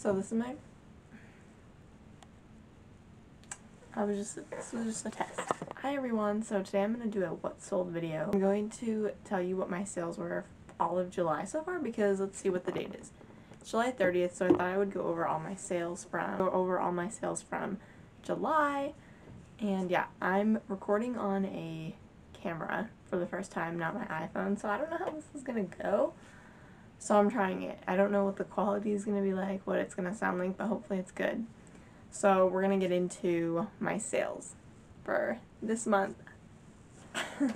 So this was just a test. Hi everyone, so today I'm going to do a what sold video. I'm going to tell you what my sales were all of July so far because let's see what the date is. It's July 30th, so I thought I would go over all my sales from July. And yeah, I'm recording on a camera for the first time, not my iPhone, so I don't know how this is going to go. So I'm trying it. I don't know what the quality is going to be like, what it's going to sound like, but hopefully it's good. So we're going to get into my sales for this month. So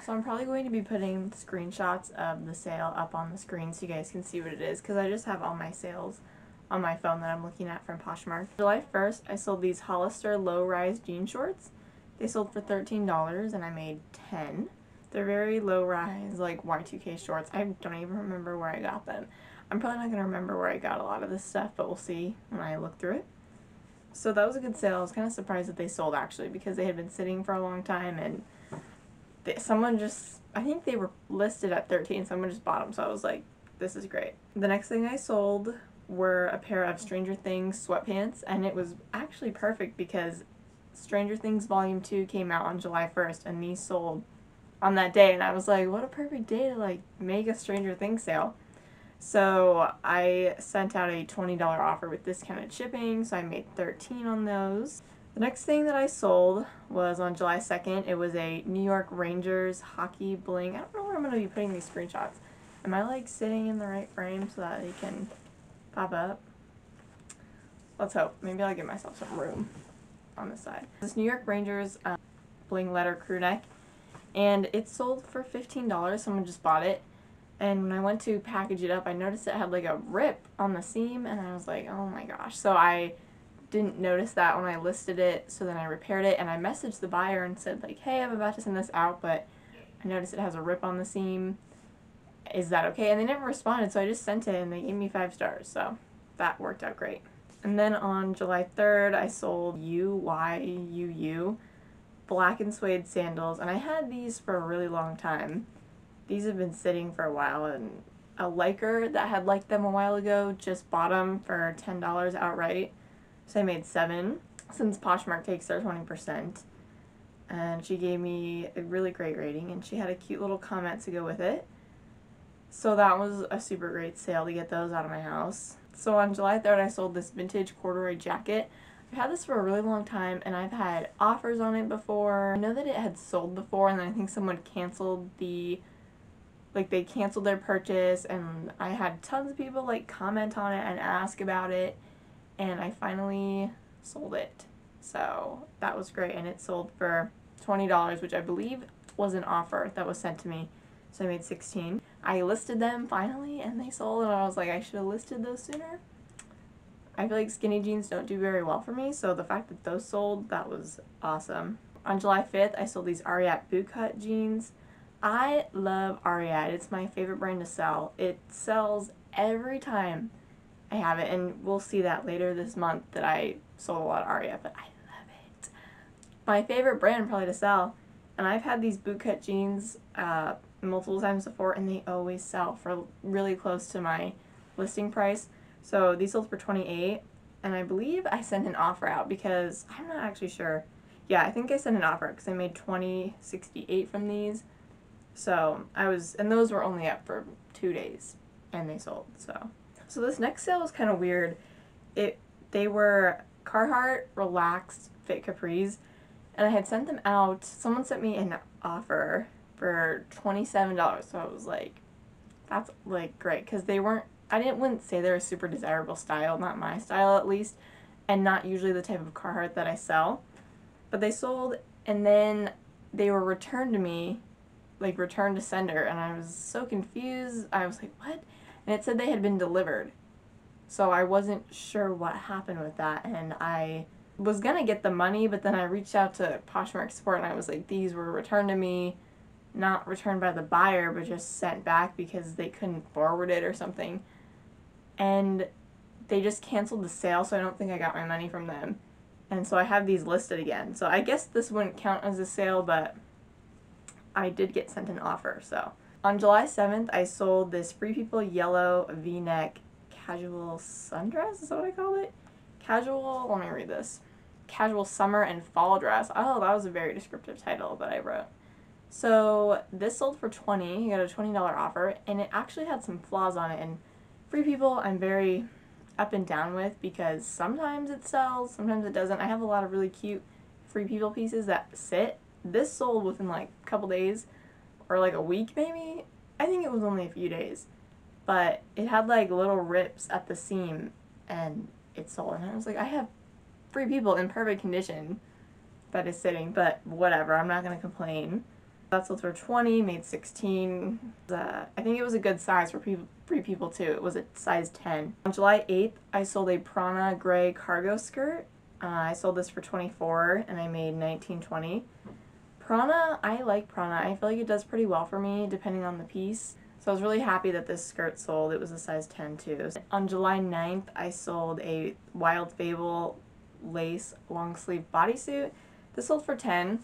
I'm probably going to be putting screenshots of the sale up on the screen so you guys can see what it is, because I just have all my sales on my phone that I'm looking at from Poshmark. July 1st, I sold these Hollister low-rise jean shorts. They sold for $13 and I made $10. They're very low-rise, like Y2K shorts. I don't even remember where I got them. I'm probably not going to remember where I got a lot of this stuff, but we'll see when I look through it. So that was a good sale. I was kind of surprised that they sold actually because they had been sitting for a long time and I think they were listed at $13, someone just bought them, so I was like, this is great. The next thing I sold were a pair of Stranger Things sweatpants, and it was actually perfect because Stranger Things Volume 2 came out on July 1st, and these sold on that day, and I was like, what a perfect day to like make a Stranger Things sale. So I sent out a $20 offer with discounted shipping, so I made $13 on those. The next thing that I sold was on July 2nd. It was a New York Rangers hockey bling. I don't know where I'm going to be putting these screenshots. Am I like sitting in the right frame so that they can pop up? Let's hope. Maybe I'll give myself some room on this side. This New York Rangers bling letter crew neck, and it sold for $15. Someone just bought it. And when I went to package it up, I noticed it had like a rip on the seam, and I was like, oh my gosh. So I didn't notice that when I listed it, so then I repaired it, and I messaged the buyer and said like, hey, I'm about to send this out, but I noticed it has a rip on the seam. Is that okay? And they never responded, so I just sent it, and they gave me 5 stars, so that worked out great. And then on July 3rd, I sold UYUU black and suede sandals, and I had these for a really long time. These have been sitting for a while, and a liker that had liked them a while ago just bought them for $10 outright. So I made $7 since Poshmark takes their 20%. And she gave me a really great rating, and she had a cute little comment to go with it. So that was a super great sale to get those out of my house. So on July 3rd, I sold this vintage corduroy jacket. I've had this for a really long time, and I've had offers on it before. I know that it had sold before, and then I think someone canceled they canceled their purchase, and I had tons of people like comment on it and ask about it, and I finally sold it. So that was great, and it sold for $20, which I believe was an offer that was sent to me. So I made $16. I listed them finally, and they sold, and I was like, I should have listed those sooner. I feel like skinny jeans don't do very well for me, so the fact that those sold, that was awesome. On July 5th, I sold these Ariat bootcut jeans. I love Ariat. It's my favorite brand to sell. It sells every time I have it, and we'll see that later this month that I sold a lot of Ariat, but I love it. My favorite brand probably to sell, and I've had these bootcut jeans multiple times before, and they always sell for really close to my listing price. So these sold for $28, and I believe I sent an offer out because I'm not actually sure. Yeah, I think I sent an offer because I made $20.68 from these. So and those were only up for 2 days, and they sold. So this next sale was kind of weird. They were Carhartt relaxed fit capris, and I had sent them out. Someone sent me an offer for $27, so I was like, that's like great, because wouldn't say they were super desirable style, not my style at least, and not usually the type of Carhartt that I sell. But they sold, and then they were returned to me, like returned to sender, and I was so confused. I was like, what? And it said they had been delivered. So I wasn't sure what happened with that, and I was gonna get the money, but then I reached out to Poshmark support, and I was like, these were returned to me, not returned by the buyer, but just sent back because they couldn't forward it or something. And they just canceled the sale, so I don't think I got my money from them. And so I have these listed again. So I guess this wouldn't count as a sale, but I did get sent an offer. So on July 7th, I sold this Free People yellow V-neck casual sundress, is that what I called it? Casual, let me read this. Casual summer and fall dress. Oh, that was a very descriptive title that I wrote. So this sold for $20, you got a $20 offer, and it actually had some flaws on it, and Free People I'm very up and down with because sometimes it sells, sometimes it doesn't. I have a lot of really cute Free People pieces that sit. This sold within like a couple days, or like a week maybe. I think it was only a few days, but it had like little rips at the seam, and it sold, and I was like, I have Free People in perfect condition that is sitting, but whatever, I'm not gonna complain. That sold for $20, made $16. I think it was a good size for Free People too. It was a size 10. On July 8th, I sold a Prana gray cargo skirt. I sold this for $24 and I made $19.20. Prana, I like Prana. I feel like it does pretty well for me depending on the piece. So I was really happy that this skirt sold. It was a size 10 too. On July 9th, I sold a Wild Fable lace long sleeve bodysuit. This sold for $10.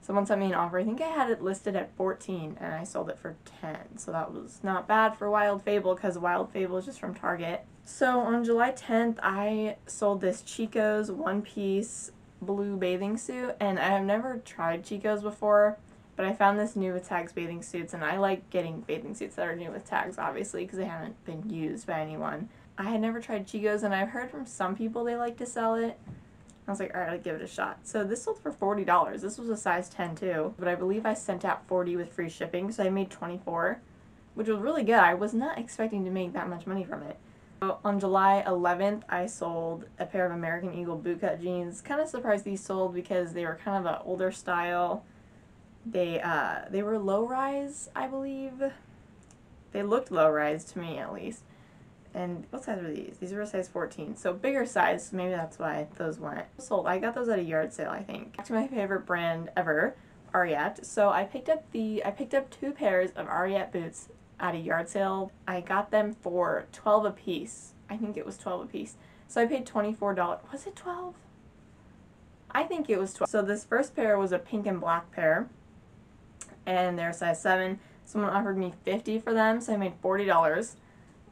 Someone sent me an offer. I think I had it listed at $14 and I sold it for $10. So that was not bad for Wild Fable because Wild Fable is just from Target. So on July 10th, I sold this Chico's one-piece blue bathing suit, and I have never tried Chico's before, but I found this new with tags bathing suits, and I like getting bathing suits that are new with tags, obviously, because they haven't been used by anyone. I had never tried Chico's, and I've heard from some people they like to sell it. I was like, alright, I'll give it a shot. So this sold for $40. This was a size 10 too, but I believe I sent out $40 with free shipping, so I made $24, which was really good. I was not expecting to make that much money from it. So on July 11th, I sold a pair of American Eagle bootcut jeans. Kind of surprised these sold because they were kind of an older style. They were low-rise, I believe. They looked low-rise to me, at least. And what size were these? These were a size 14, so bigger size, so maybe that's why those went. Sold. I got those at a yard sale, I think. Back to my favorite brand ever, Ariat. So I picked up 2 pairs of Ariat boots at a yard sale. I got them for $12 a piece. I think it was $12 a piece. So I paid $24. Was it 12? I think it was 12. So this first pair was a pink and black pair, and they're size 7. Someone offered me $50 for them, so I made $40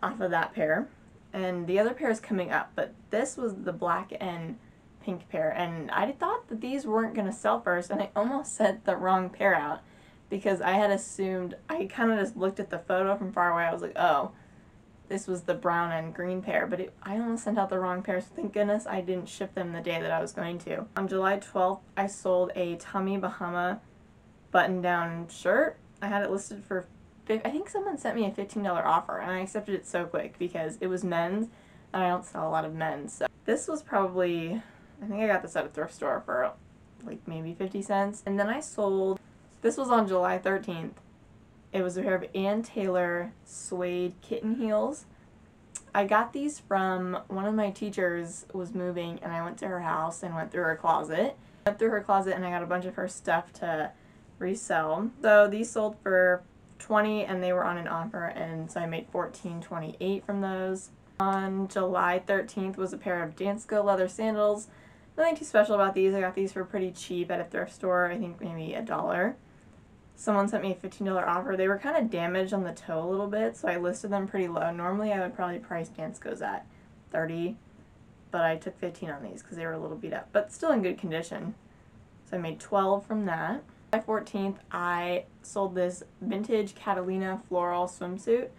off of that pair. And the other pair is coming up, but this was the black and pink pair, and I thought that these weren't going to sell first, and I almost sent the wrong pair out because I had assumed, I kind of just looked at the photo from far away. I was like, oh, this was the brown and green pair, but I almost sent out the wrong pair, so thank goodness I didn't ship them the day that I was going to. On July 12th, I sold a Tommy Bahama button-down shirt. I had it listed for I think someone sent me a $15 offer, and I accepted it so quick because it was men's, and I don't sell a lot of men's. So this was probably, I think I got this at a thrift store for like maybe 50 cents. And then I sold, this was on July 13th. It was a pair of Ann Taylor suede kitten heels. I got these from one of my teachers was moving, and I went to her house and went through her closet. I went through her closet and I got a bunch of her stuff to resell. So these sold for $20 and they were on an offer, and so I made $14.28 from those. On July 13th was a pair of Dansko leather sandals. Nothing too special about these. I got these for pretty cheap at a thrift store, I think maybe $1. Someone sent me a $15 offer. They were kind of damaged on the toe a little bit, so I listed them pretty low. Normally I would probably price Danskos at $30, but I took $15 on these because they were a little beat up, but still in good condition. So I made $12 from that. July 14th, I sold this vintage Catalina floral swimsuit,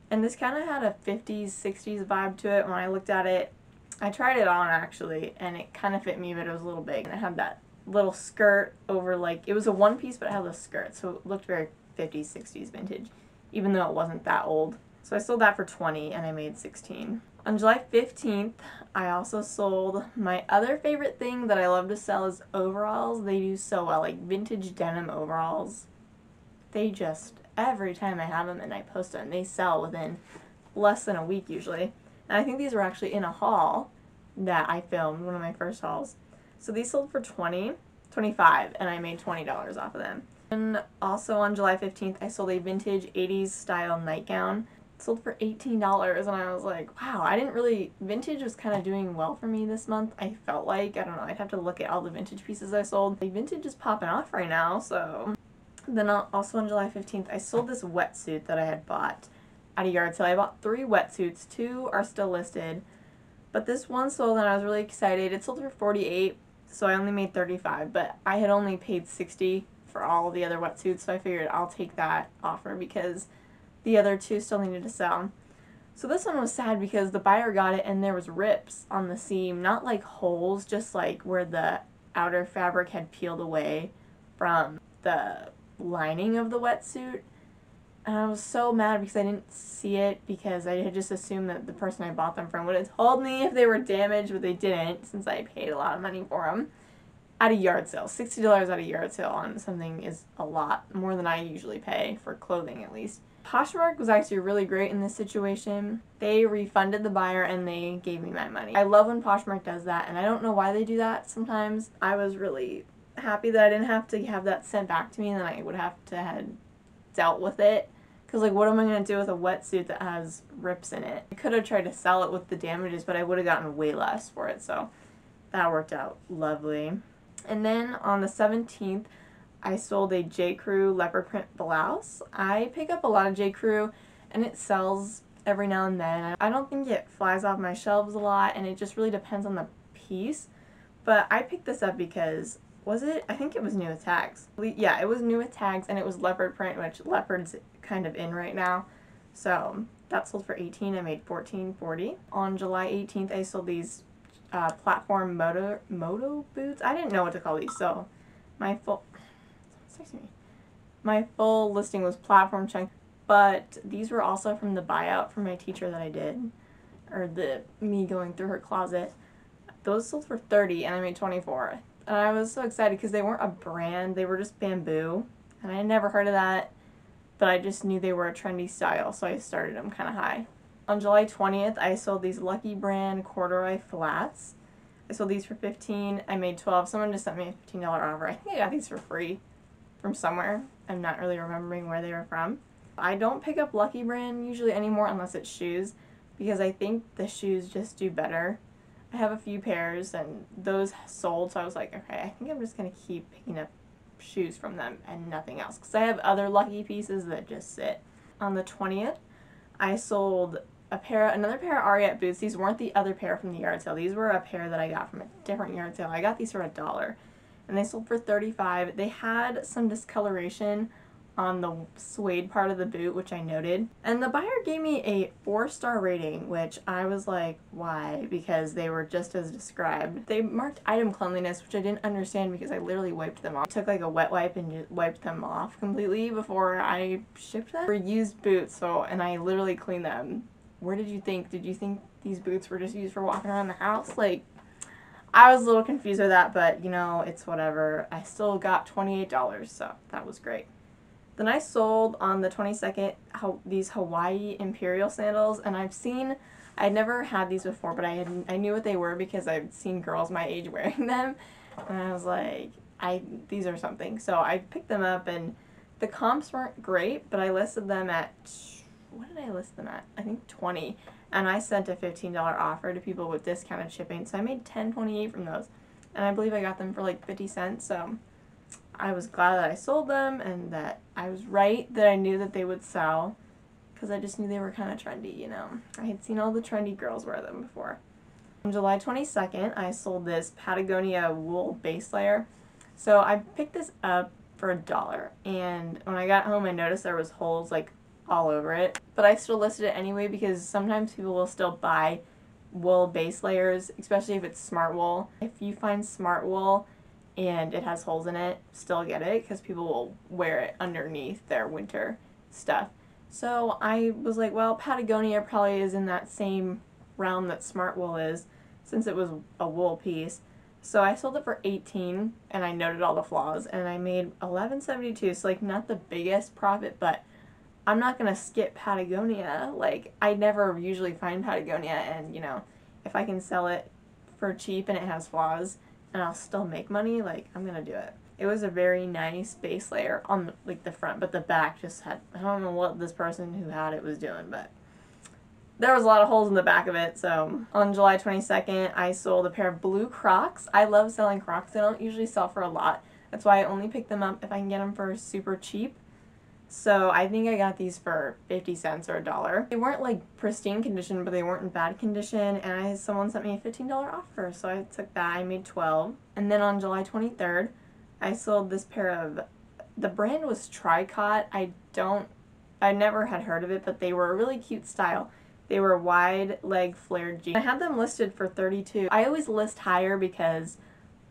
and this kind of had a 50s, 60s vibe to it. When I looked at it, I tried it on actually, and it kind of fit me, but it was a little big. And it had that little skirt over, like, it was a one piece, but it had a skirt, so it looked very 50s, 60s vintage, even though it wasn't that old. So I sold that for $20, and I made $16. On July 15th, I also sold my other favorite thing that I love to sell is overalls. They do so well, like vintage denim overalls. They just, every time I have them and I post them, they sell within less than a week usually. And I think these were actually in a haul that I filmed, one of my first hauls. So these sold for $25, and I made $20 off of them. And also on July 15th, I sold a vintage 80s style nightgown. Sold for $18, and I was like, wow, I didn't really, vintage was kind of doing well for me this month. I felt like, I don't know, I'd have to look at all the vintage pieces I sold. Like, vintage is popping off right now, so. Then also on July 15th, I sold this wetsuit that I had bought. at a yard sale. I bought 3 wetsuits. 2 are still listed. But this one sold and I was really excited. It sold for $48, so I only made $35, but I had only paid $60 for all the other wetsuits, so I figured I'll take that offer because the other 2 still needed to sell. So this one was sad because the buyer got it and there was rips on the seam, not like holes, just like where the outer fabric had peeled away from the lining of the wetsuit. And I was so mad because I didn't see it, because I had just assumed that the person I bought them from would have told me if they were damaged, but they didn't, since I paid a lot of money for them. At a yard sale. $60 at a yard sale on something is a lot, more than I usually pay for clothing at least. Poshmark was actually really great in this situation. They refunded the buyer and they gave me my money. I love when Poshmark does that, and I don't know why they do that sometimes. I was really happy that I didn't have to have that sent back to me, and then I would have to have dealt with it. Because, like, what am I going to do with a wetsuit that has rips in it? I could have tried to sell it with the damages, but I would have gotten way less for it, so that worked out lovely. And then on the 17th, I sold a J. Crew leopard print blouse. I pick up a lot of J. Crew, and it sells every now and then. I don't think it flies off my shelves a lot, and it just really depends on the piece. But I picked this up because, I think it was new with tags. Yeah, it was new with tags, and it was leopard print, which leopard's kind of in right now. So that sold for $18. I made $14.40. On July 18th, I sold these platform moto boots. I didn't know what to call these, so my full listing was platform check, but these were also from the buyout from my teacher that I did, or me going through her closet. Those sold for $30 and I made $24. And I was so excited because they weren't a brand, they were just bamboo, and I had never heard of that, but I just knew they were a trendy style, so I started them kind of high. On July 20th, I sold these Lucky Brand corduroy flats. I sold these for $15. I made $12. Someone just sent me a $15 offer. I think I got these for free from somewhere. I'm not really remembering where they were from. I don't pick up Lucky Brand usually anymore unless it's shoes, because I think the shoes just do better. I have a few pairs and those sold, so I was like, okay, I think I'm just going to keep picking up shoes from them and nothing else, because I have other Lucky pieces that just sit. On the 20th, I sold another pair of Ariat boots. These weren't the other pair from the yard sale. These were a pair that I got from a different yard sale. I got these for $1, and they sold for $35. They had some discoloration on the suede part of the boot, which I noted. And the buyer gave me a 4-star rating, which I was like, why? Because they were just as described. They marked item cleanliness, which I didn't understand because I literally wiped them off. I took like a wet wipe and just wiped them off completely before I shipped them. They were used boots, and I literally cleaned them. Where did you think? Did you think these boots were just used for walking around the house? Like, I was a little confused with that, but you know, it's whatever. I still got $28, so that was great. Then I sold on the 22nd these Hawaii Imperial sandals, and I'd never had these before, but I knew what they were because I've seen girls my age wearing them, and I was like, these are something. So I picked them up, and the comps weren't great, but I listed them at, what did I list them at? I think 20, and I sent a $15 offer to people with discounted shipping, so I made $10.28 from those, and I believe I got them for like 50 cents, so I was glad that I sold them and that I was right that I knew that they would sell, because I just knew they were kind of trendy, you know. I had seen all the trendy girls wear them before. On July 22nd, I sold this Patagonia wool base layer. So I picked this up for $1, and when I got home I noticed there was holes like all over it, but I still listed it anyway because sometimes people will still buy wool base layers, especially if it's smart wool. If you find smart wool and it has holes in it, still get it because people will wear it underneath their winter stuff. So I was like, well, Patagonia probably is in that same realm that smart wool is, since it was a wool piece. So I sold it for $18, and I noted all the flaws, and I made $11.72, so like not the biggest profit, but I'm not gonna skip Patagonia. Like, I never usually find Patagonia, and you know, if I can sell it for cheap and it has flaws and I'll still make money, like, I'm gonna do it. It was a very nice base layer on the front, but the back just had, I don't know what this person who had it was doing, but there was a lot of holes in the back of it. So on July 22nd, I sold a pair of blue Crocs. I love selling Crocs. They don't usually sell for a lot. That's why I only pick them up if I can get them for super cheap. So I think I got these for 50 cents or $1. They weren't like pristine condition, but they weren't in bad condition, and someone sent me a $15 offer, so I took that. I made 12. And then on July 23rd, I sold this pair of, the brand was Tricot. I never had heard of it, but they were a really cute style. They were wide leg flared jeans. I had them listed for 32. I always list higher because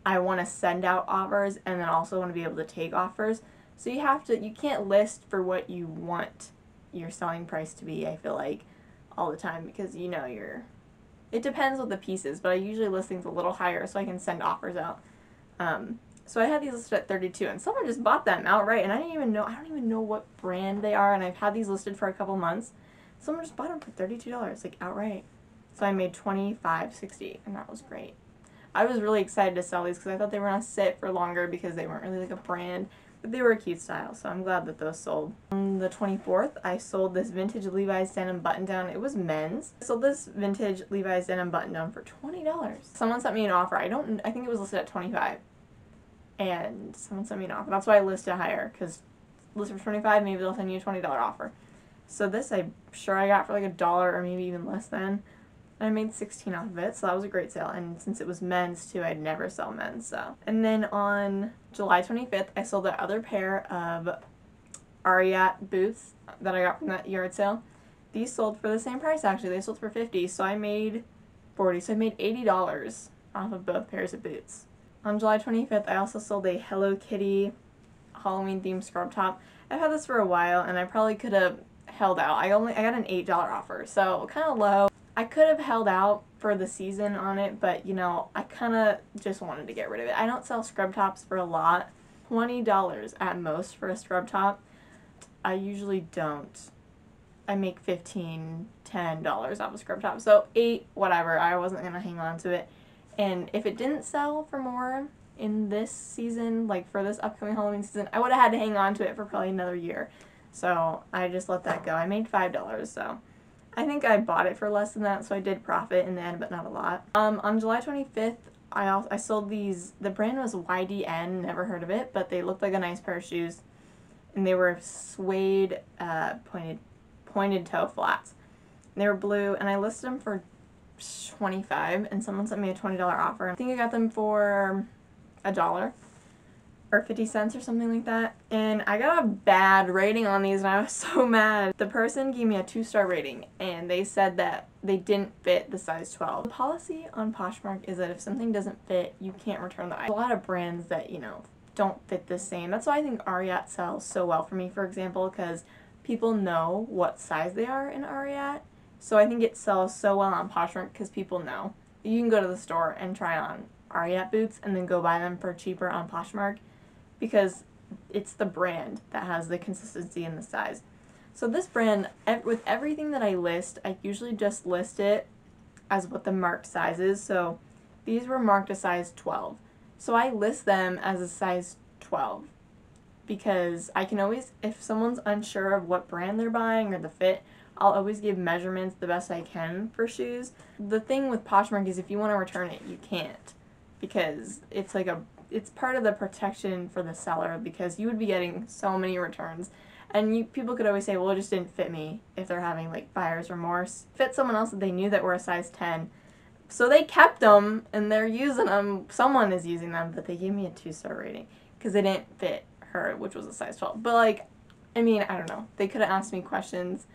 I want to send out offers and then also want to be able to take offers. So you can't list for what you want your selling price to be, I feel like, all the time, because it depends what the piece is, but I usually list things a little higher so I can send offers out. So I had these listed at 32, and someone just bought them outright, and I don't even know what brand they are, and I've had these listed for a couple months. Someone just bought them for $32, like outright. So I made $25.60, and that was great. I was really excited to sell these because I thought they were going to sit for longer because they weren't really like a brand, but they were a cute style, so I'm glad that those sold. On the 24th, I sold this vintage Levi's denim button-down. It was men's. I sold this vintage Levi's denim button-down for $20. Someone sent me an offer. I think it was listed at $25. And someone sent me an offer. That's why I listed higher, because listed for $25, maybe they'll send you a $20 offer. So this I'm sure I got for like $1 or maybe even less than. And I made 16 off of it, so that was a great sale. And since it was men's too, I'd never sell men's, so. And then on July 25th, I sold that other pair of Ariat boots that I got from that yard sale. These sold for the same price, actually. They sold for $50, so I made $40. So I made $80 off of both pairs of boots. On July 25th, I also sold a Hello Kitty Halloween themed scrub top. I've had this for a while, and I probably could have held out. I got an $8 offer, so kind of low. I could have held out for the season on it, but I kind of just wanted to get rid of it. I don't sell scrub tops for a lot. $20 at most for a scrub top. I usually don't. I make $15, $10 off a scrub top. So $8, whatever. I wasn't going to hang on to it. And if it didn't sell for more in this season, like for this upcoming Halloween season, I would have had to hang on to it for probably another year. So I just let that go. I made $5, so I think I bought it for less than that, so I did profit in the end, but not a lot. On July 25th, I sold these. The brand was YDN, never heard of it, but they looked like a nice pair of shoes, and they were suede pointed toe flats. They were blue, and I listed them for $25, and someone sent me a $20 offer. I think I got them for $1 or 50 cents or something like that, and I got a bad rating on these, and I was so mad. The person gave me a 2-star rating, and they said that they didn't fit the size 12. The policy on Poshmark is that if something doesn't fit, you can't return the item. A lot of brands that, don't fit the same. That's why I think Ariat sells so well for me, for example, because people know what size they are in Ariat. So I think it sells so well on Poshmark because people know. You can go to the store and try on Ariat boots and then go buy them for cheaper on Poshmark because it's the brand that has the consistency and the size. So this brand, with everything that I list, I usually just list it as what the marked size is. So these were marked a size 12. So I list them as a size 12 because I can always, if someone's unsure of what brand they're buying or the fit, I'll always give measurements the best I can for shoes. The thing with Poshmark is if you want to return it, you can't because it's part of the protection for the seller because you would be getting so many returns. And people could always say, well, it just didn't fit me if they're having like buyer's remorse. Fit someone else that they knew that were a size 10. So they kept them and they're using them. Someone is using them, but they gave me a 2-star rating because they didn't fit her, which was a size 12. But I don't know. They could have asked me questions.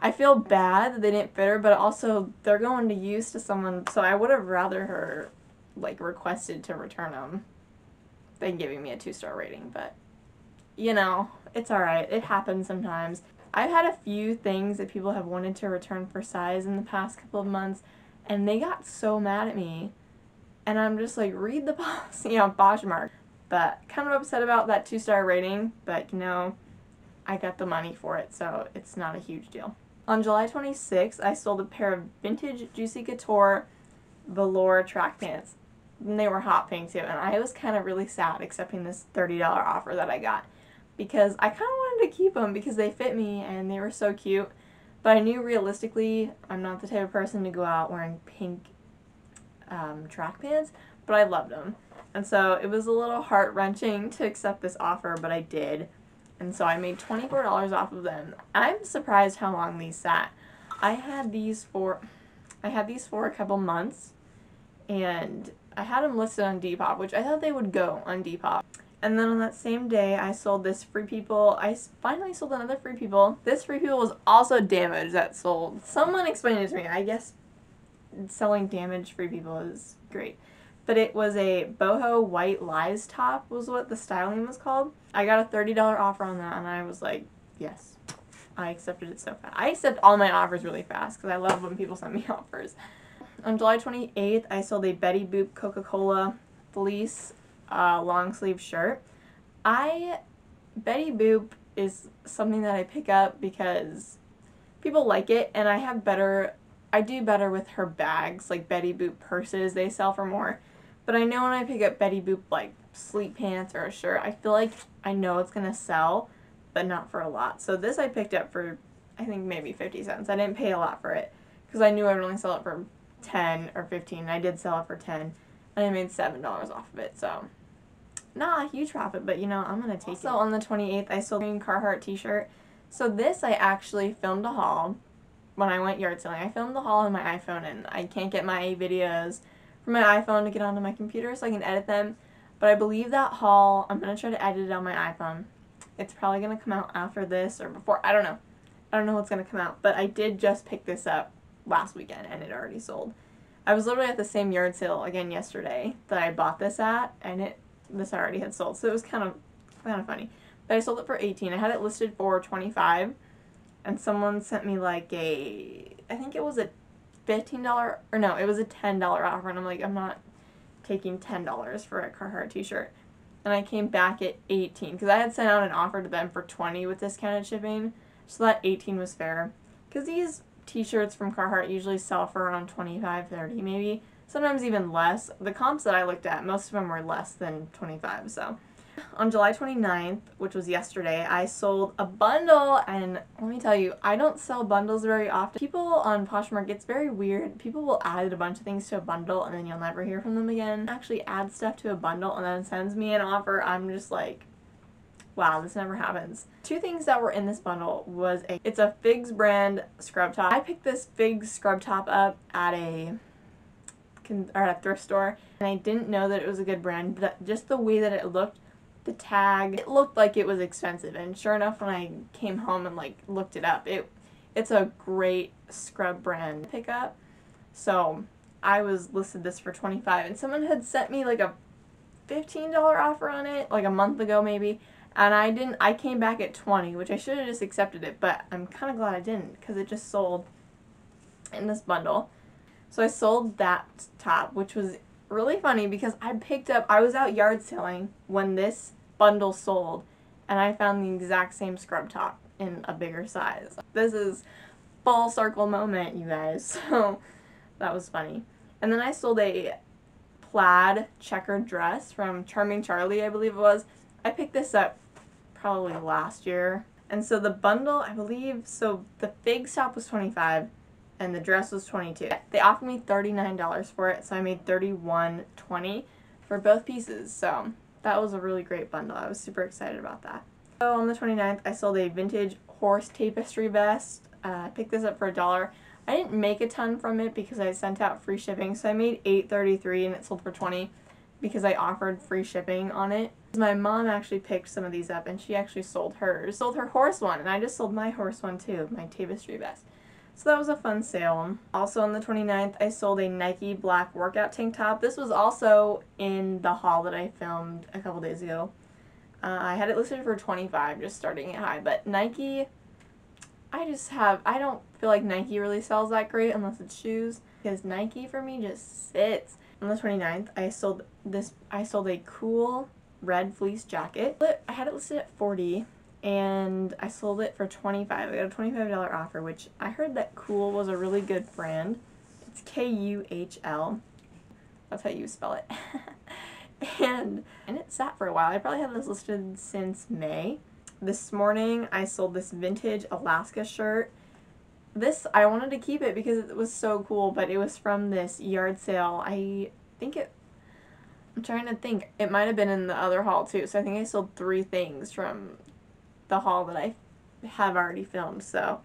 I feel bad that they didn't fit her, but also they're going to use to someone, so I would have rather her requested to return them than giving me a 2-star rating, but it's alright. It happens sometimes. I've had a few things that people have wanted to return for size in the past couple of months, and they got so mad at me, and I'm just like, read the policy on Poshmark. But kind of upset about that 2-star rating, but I got the money for it, so it's not a huge deal. On July 26th, I sold a pair of vintage Juicy Couture velour track pants. And they were hot pink too, and I was kind of really sad accepting this $30 offer that I got because I kind of wanted to keep them because they fit me and they were so cute. But I knew realistically I'm not the type of person to go out wearing pink track pants, but I loved them. And so it was a little heart-wrenching to accept this offer, but I did. And so I made $24 off of them. I'm surprised how long these sat. I had these for a couple months, and I had them listed on Depop, which I thought they would go on Depop. And then on that same day, I sold this Free People. I finally sold another Free People. This Free People was also damaged that sold. Someone explained it to me. I guess selling damaged Free People is great. But it was a boho white lies top was what the styling was called. I got a $30 offer on that, and I was like, yes. I accepted it so fast. I accept all my offers really fast because I love when people send me offers. On July 28th, I sold a Betty Boop Coca-Cola fleece long sleeve shirt. Betty Boop is something that I pick up because people like it, and I do better with her bags, like Betty Boop purses, they sell for more. But I know when I pick up Betty Boop like sleep pants or a shirt, I feel like I know it's gonna sell, but not for a lot. So this I picked up for, I think maybe 50 cents. I didn't pay a lot for it because I knew I would only sell it for 10 or 15. I did sell it for 10, and I made $7 off of it. So not a huge profit, but you know, I'm gonna take it. So on the 28th, I sold a green Carhartt t-shirt. So this I actually filmed a haul when I went yard selling. I filmed the haul on my iPhone, and I can't get my videos from my iPhone to get onto my computer so I can edit them. But I believe that haul, I'm gonna try to edit it on my iPhone. It's probably gonna come out after this or before. I don't know. I don't know what's gonna come out, but I did just pick this up last weekend, and it already sold. I was literally at the same yard sale again yesterday that I bought this at, and this already had sold, so it was kind of funny. But I sold it for $18. I had it listed for $25, and someone sent me like I think it was a $15, or no, it was a $10 offer, and I'm like, I'm not taking $10 for a Carhartt t-shirt. And I came back at $18 because I had sent out an offer to them for $20 with discounted shipping, so that $18 was fair. Because these t-shirts from Carhartt usually sell for around $25, $30 maybe, sometimes even less. The comps that I looked at, most of them were less than $25. So on July 29th, which was yesterday, I sold a bundle, and let me tell you, I don't sell bundles very often. People on Poshmark, it's very weird. People will add a bunch of things to a bundle, and then you'll never hear from them again. Actually add stuff to a bundle and then sends me an offer. I'm just like, wow, this never happens. Two things that were in this bundle was it's a Figs brand scrub top. I picked this Figs scrub top up at a thrift store, and I didn't know that it was a good brand, but just the way that it looked, the tag, it looked like it was expensive, and sure enough, when I came home and like looked it up, it's a great scrub brand pickup. So I was listed this for $25, and someone had sent me like a $15 offer on it like a month ago maybe, and I came back at $20, which I should have just accepted it, but I'm kind of glad I didn't because it just sold in this bundle. So I sold that top, which was really funny because I was out yard selling when this bundle sold, and I found the exact same scrub top in a bigger size. This is full circle moment, you guys. So that was funny. And then I sold a plaid checkered dress from Charming Charlie, I believe it was. I picked this up probably last year. And so the bundle, I believe, so the Figs top was $25 and the dress was $22. They offered me $39 for it, so I made $31.20 for both pieces. So that was a really great bundle. I was super excited about that. So on the 29th, I sold a vintage horse tapestry vest. I picked this up for $1. I didn't make a ton from it because I sent out free shipping, so I made $8.33 and it sold for $20 because I offered free shipping on it. My mom actually picked some of these up, and she actually sold hers. Sold her horse one, and I just sold my horse one too, my tapestry vest. So that was a fun sale. Also on the 29th, I sold a Nike black workout tank top. This was also in the haul that I filmed a couple days ago. I had it listed for $25, just starting it high, but Nike, I don't feel like Nike really sells that great unless it's shoes, because Nike for me just sits. On the 29th, I sold a cool red fleece jacket. I had it listed at $40, and I sold it for $25. I got a $25 offer, which I heard that Cool was a really good brand. It's Kuhl. That's how you spell it. and it sat for a while. I probably had this listed since May. This morning, I sold this vintage Alaska shirt. I wanted to keep it because it was so cool, but it was from this yard sale. I'm trying to think. It might have been in the other haul too, so I think I sold 3 things from the haul that I have already filmed. So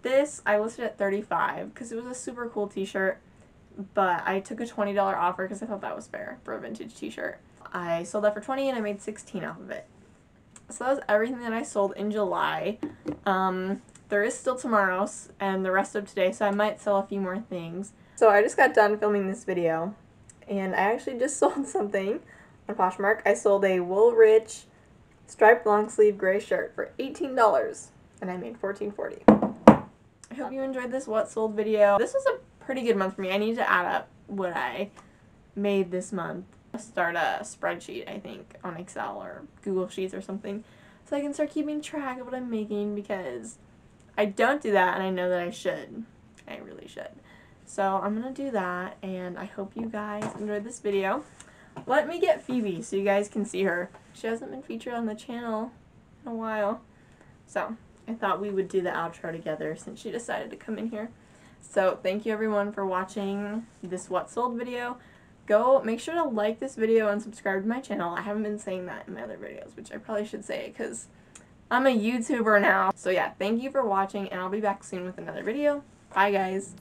this I listed at $35 because it was a super cool t-shirt, but I took a $20 offer because I thought that was fair for a vintage t-shirt. I sold that for $20 and I made $16 off of it. So that was everything that I sold in July. There is still tomorrow's and the rest of today, so I might sell a few more things. So I just got done filming this video, and I actually just sold something on Poshmark. I sold a Woolrich striped long sleeve gray shirt for $18, and I made $14.40. I hope you enjoyed this what sold video. This was a pretty good month for me. I need to add up what I made this month. Start a spreadsheet, I think, on Excel or Google Sheets or something, so I can start keeping track of what I'm making, because I don't do that and I know that I should. I really should. So I'm gonna do that, and I hope you guys enjoyed this video. Let me get Phoebe so you guys can see her. She hasn't been featured on the channel in a while, so I thought we would do the outro together since she decided to come in here. So thank you everyone for watching this what sold video. Go make sure to like this video and subscribe to my channel. I haven't been saying that in my other videos, which I probably should say because I'm a YouTuber now. So yeah, thank you for watching, and I'll be back soon with another video. Bye guys.